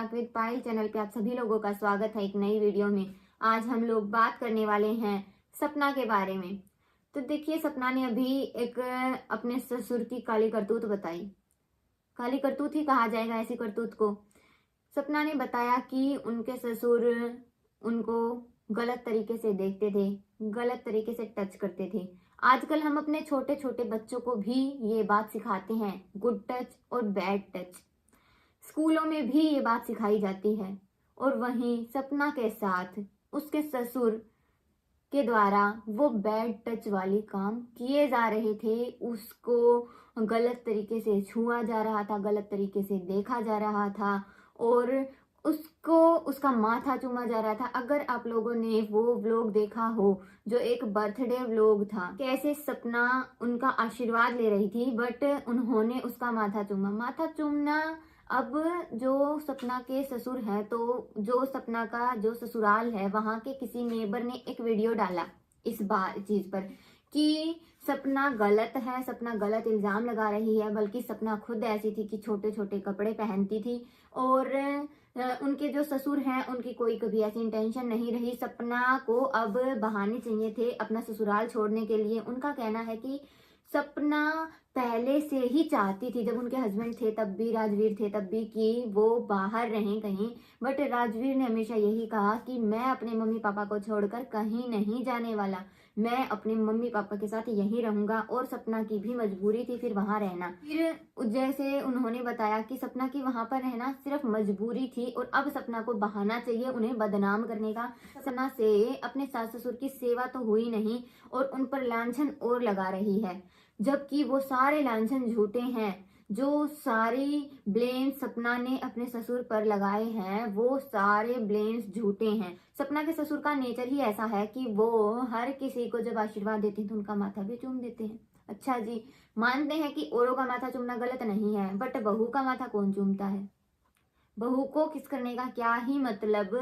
Talk with Payal channel पे आप सभी लोगों का स्वागत है एक नई वीडियो में। आज हम लोग बात करने वाले हैं सपना के बारे में। तो देखिए, सपना ने अभी एक अपने ससुर की काली करतूत बताई। काली करतूत ही कहा जाएगा ऐसी करतूत को। सपना ने बताया कि उनके ससुर उनको गलत तरीके से देखते थे, गलत तरीके से टच करते थे। आजकल हम अपने छोटे छोटे बच्चों को भी ये बात सिखाते हैं, गुड टच और बैड टच। स्कूलों में भी ये बात सिखाई जाती है। और वहीं सपना के साथ उसके ससुर के द्वारा वो बैड टच वाली काम किए जा रहे थे। उसको गलत तरीके से छुआ जा रहा था, गलत तरीके से देखा जा रहा था और उसको उसका माथा चूमा जा रहा था। अगर आप लोगों ने वो व्लॉग देखा हो जो एक बर्थडे व्लॉग था, कैसे सपना उनका आशीर्वाद ले रही थी बट उन्होंने उसका माथा चूमा। माथा चूमना, अब जो सपना के ससुर हैं, तो जो सपना का जो ससुराल है वहां के किसी नेबर ने एक वीडियो डाला इस बार चीज पर कि सपना गलत है, सपना गलत इल्जाम लगा रही है। बल्कि सपना खुद ऐसी थी कि छोटे छोटे कपड़े पहनती थी और उनके जो ससुर हैं उनकी कोई कभी ऐसी इंटेंशन नहीं रही। सपना को अब बहाने चाहिए थे अपना ससुराल छोड़ने के लिए। उनका कहना है कि सपना पहले से ही चाहती थी, जब उनके हस्बैंड थे तब भी, राजवीर थे तब भी, कि वो बाहर रहें कहीं। बट राजवीर ने हमेशा यही कहा कि मैं अपने मम्मी पापा को छोड़कर कहीं नहीं जाने वाला, मैं अपने मम्मी पापा के साथ यहीं रहूंगा। और सपना की भी मजबूरी थी फिर वहां रहना। फिर जैसे उन्होंने बताया कि सपना की वहां पर रहना सिर्फ मजबूरी थी और अब सपना को बहाना चाहिए उन्हें बदनाम करने का। सपना से अपने सास ससुर की सेवा तो हुई नहीं और उन पर लांछन और लगा रही है, जबकि वो सारे लांछन झूठे हैं। जो सारी ब्लेम्स सपना ने अपने ससुर पर लगाए हैं वो सारे ब्लेम्स झूठे हैं। सपना के ससुर का नेचर ही ऐसा है कि वो हर किसी को जब आशीर्वाद देते हैं तो उनका माथा भी चूम देते हैं। अच्छा जी, मानते हैं कि औरों का माथा चूमना गलत नहीं है, बट बहू का माथा कौन चूमता है? बहू को किस करने का क्या ही मतलब?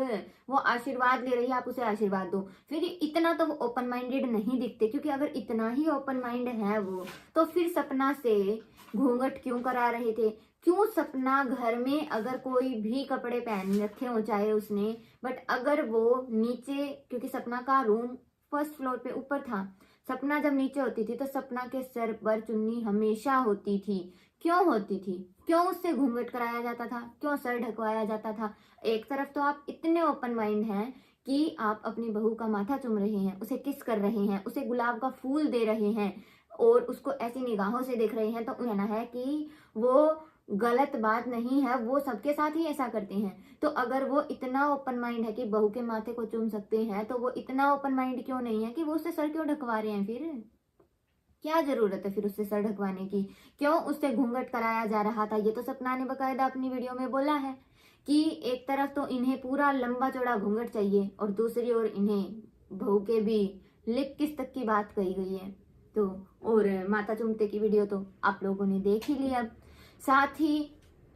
वो आशीर्वाद ले रही है, आप उसे आशीर्वाद दो। फिर इतना तो वो ओपन माइंडेड नहीं दिखते, क्योंकि अगर इतना ही ओपन माइंड है वो तो फिर सपना से घूंघट क्यों करा रहे थे? क्यों सपना घर में अगर कोई भी कपड़े पहन रखे हो चाहे उसने, बट अगर वो नीचे, क्योंकि सपना का रूम फर्स्ट फ्लोर पे ऊपर था, सपना जब नीचे होती थी तो सपना के सर पर चुन्नी हमेशा होती थी। क्यों होती थी? क्यों उससे घूंघट कराया जाता था? क्यों सर ढकवाया जाता था? एक तरफ तो आप इतने ओपन माइंड हैं कि आप अपनी बहू का माथा चूम रहे हैं, उसे किस कर रहे हैं, उसे गुलाब का फूल दे रहे हैं और उसको ऐसी निगाहों से देख रहे हैं, तो कहना है कि वो गलत बात नहीं है, वो सबके साथ ही ऐसा करते हैं। तो अगर वो इतना ओपन माइंड है कि बहू के माथे को चूम सकते हैं, तो वो इतना ओपन माइंड क्यों नहीं है कि वो उससे सर क्यों ढकवा रहे हैं? फिर क्या जरूरत है फिर उससे सर ढकवाने की? क्यों उससे घूंघट कराया जा रहा था? ये तो सपना ने बकायदा अपनी वीडियो में बोला है कि एक तरफ तो इन्हें पूरा लंबा चौड़ा घूंघट चाहिए और दूसरी ओर इन्हें बहू के भी लिप किस तक की बात कही गई है। तो और माता चूमते की वीडियो तो आप लोगों ने देख ही लिया। साथ ही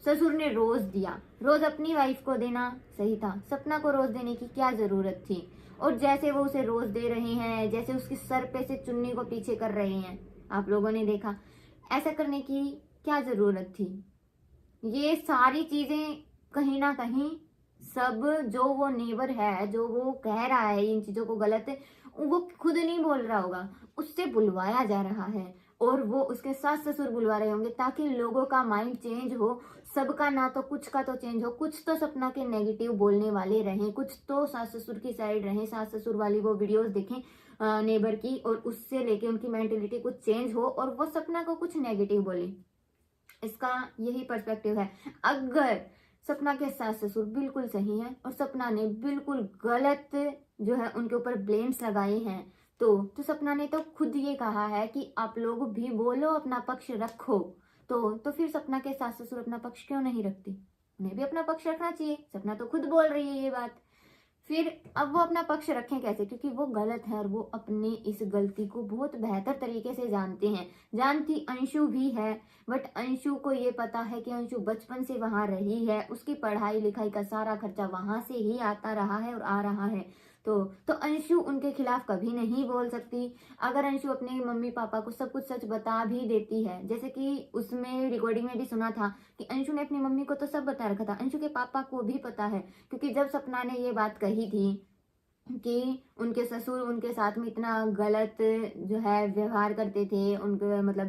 ससुर ने रोज दिया, रोज अपनी वाइफ को देना सही था, सपना को रोज देने की क्या जरूरत थी? और जैसे वो उसे रोज दे रहे हैं, जैसे उसके सर पे से चुन्नी को पीछे कर रहे हैं, आप लोगों ने देखा, ऐसा करने की क्या जरूरत थी? ये सारी चीजें कहीं ना कहीं सब जो वो नेबर है, जो वो कह रहा है इन चीजों को गलत, वो खुद नहीं बोल रहा होगा, उससे बुलवाया जा रहा है और वो उसके सास ससुर बुलवा रहे होंगे ताकि लोगों का माइंड चेंज हो। सबका ना तो कुछ का तो चेंज हो, कुछ तो सपना के नेगेटिव बोलने वाले रहें, कुछ तो सास ससुर की साइड रहें, सास ससुर वाली वो वीडियोस देखें नेबर की और उससे लेके उनकी मेंटेलिटी कुछ चेंज हो और वो सपना को कुछ नेगेटिव बोले। इसका यही पर्सपेक्टिव है। अगर सपना के सास ससुर बिल्कुल सही है और सपना ने बिल्कुल गलत जो है उनके ऊपर ब्लेम्स लगाए हैं, तो सपना ने तो खुद ये कहा है कि आप लोग भी बोलो, अपना पक्ष रखो। तो फिर सपना के सास ससुर अपना पक्ष क्यों नहीं रखते? उन्हें भी अपना पक्ष रखना चाहिए। सपना तो खुद बोल रही है ये बात। फिर अब वो अपना पक्ष रखें कैसे? क्योंकि वो गलत है और वो अपने इस गलती को बहुत बेहतर तरीके से जानते हैं। जानती अंशु भी है, बट अंशु को ये पता है कि अंशु बचपन से वहां रही है, उसकी पढ़ाई लिखाई का सारा खर्चा वहां से ही आता रहा है और आ रहा है। तो अंशु उनके खिलाफ कभी नहीं बोल सकती। अगर अंशु अपने मम्मी पापा को सब कुछ सच बता भी देती है, जैसे कि उसमें रिकॉर्डिंग में भी सुना था कि अंशु ने अपनी मम्मी को तो सब बता रखा था, अंशु के पापा को भी पता है, क्योंकि जब सपना ने ये बात कही थी कि उनके ससुर उनके साथ में इतना गलत जो है व्यवहार करते थे, उनके मतलब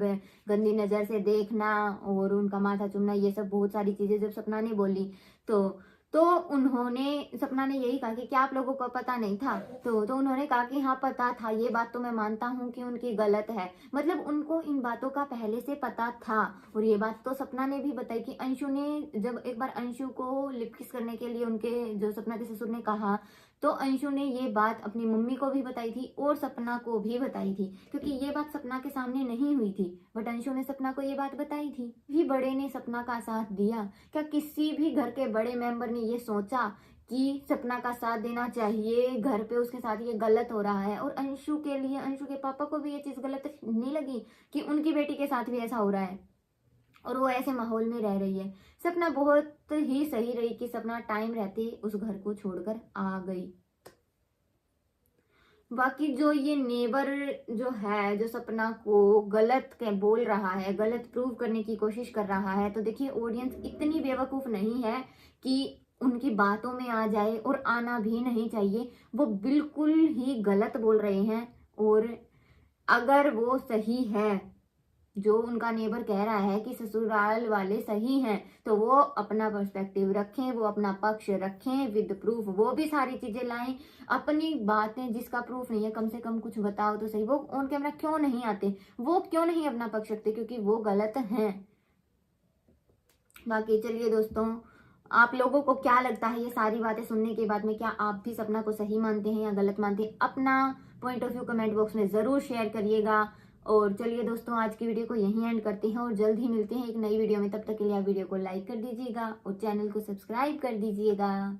गंदी नजर से देखना और उनका माथा चूमना, ये सब बहुत सारी चीजें जब सपना ने बोली तो उन्होंने सपना ने यही कहा कि क्या आप लोगों को पता नहीं था। तो उन्होंने कहा कि हाँ पता था, ये बात तो मैं मानता हूँ कि उनकी गलत है, मतलब उनको इन बातों का पहले से पता था। और ये बात तो सपना ने भी बताई कि अंशु ने जब एक बार अंशु को लिप किस करने के लिए उनके जो सपना के ससुर ने कहा, तो अंशु ने ये बात अपनी मम्मी को भी बताई थी और सपना को भी बताई थी, क्योंकि ये बात सपना के सामने नहीं हुई थी, बट अंशु ने सपना को ये बात बताई थी। भी बड़े ने सपना का साथ दिया। क्या किसी भी घर के बड़े मेंबर ने ये सोचा कि सपना का साथ देना चाहिए, घर पे उसके साथ ये गलत हो रहा है? और अंशु के लिए, अंशु के पापा को भी ये चीज गलत नहीं लगी कि उनकी बेटी के साथ भी ऐसा हो रहा है और वो ऐसे माहौल में रह रही है। सपना बहुत ही सही रही कि सपना टाइम रहते उस घर को छोड़कर आ गई। बाकी जो ये नेबर जो है, जो सपना को गलत के बोल रहा है, गलत प्रूव करने की कोशिश कर रहा है, तो देखिए ऑडियंस इतनी बेवकूफ नहीं है कि उनकी बातों में आ जाए, और आना भी नहीं चाहिए। वो बिल्कुल ही गलत बोल रहे हैं। और अगर वो सही है, जो उनका नेबर कह रहा है कि ससुराल वाले सही हैं, तो वो अपना पर्सपेक्टिव रखें, वो अपना पक्ष रखें विद प्रूफ, वो भी सारी चीजें लाएं। अपनी बातें जिसका प्रूफ नहीं है, कम से कम कुछ बताओ तो सही। वो ऑन कैमरा क्यों नहीं आते, वो क्यों नहीं अपना पक्ष रखते? क्योंकि वो गलत हैं। बाकी चलिए दोस्तों, आप लोगों को क्या लगता है ये सारी बातें सुनने के बाद में? क्या आप भी सपना को सही मानते हैं या गलत मानते हैं? अपना point of view comment box में जरूर शेयर करिएगा। और चलिए दोस्तों, आज की वीडियो को यहीं एंड करते हैं और जल्द ही मिलते हैं एक नई वीडियो में। तब तक के लिए आप वीडियो को लाइक कर दीजिएगा और चैनल को सब्सक्राइब कर दीजिएगा।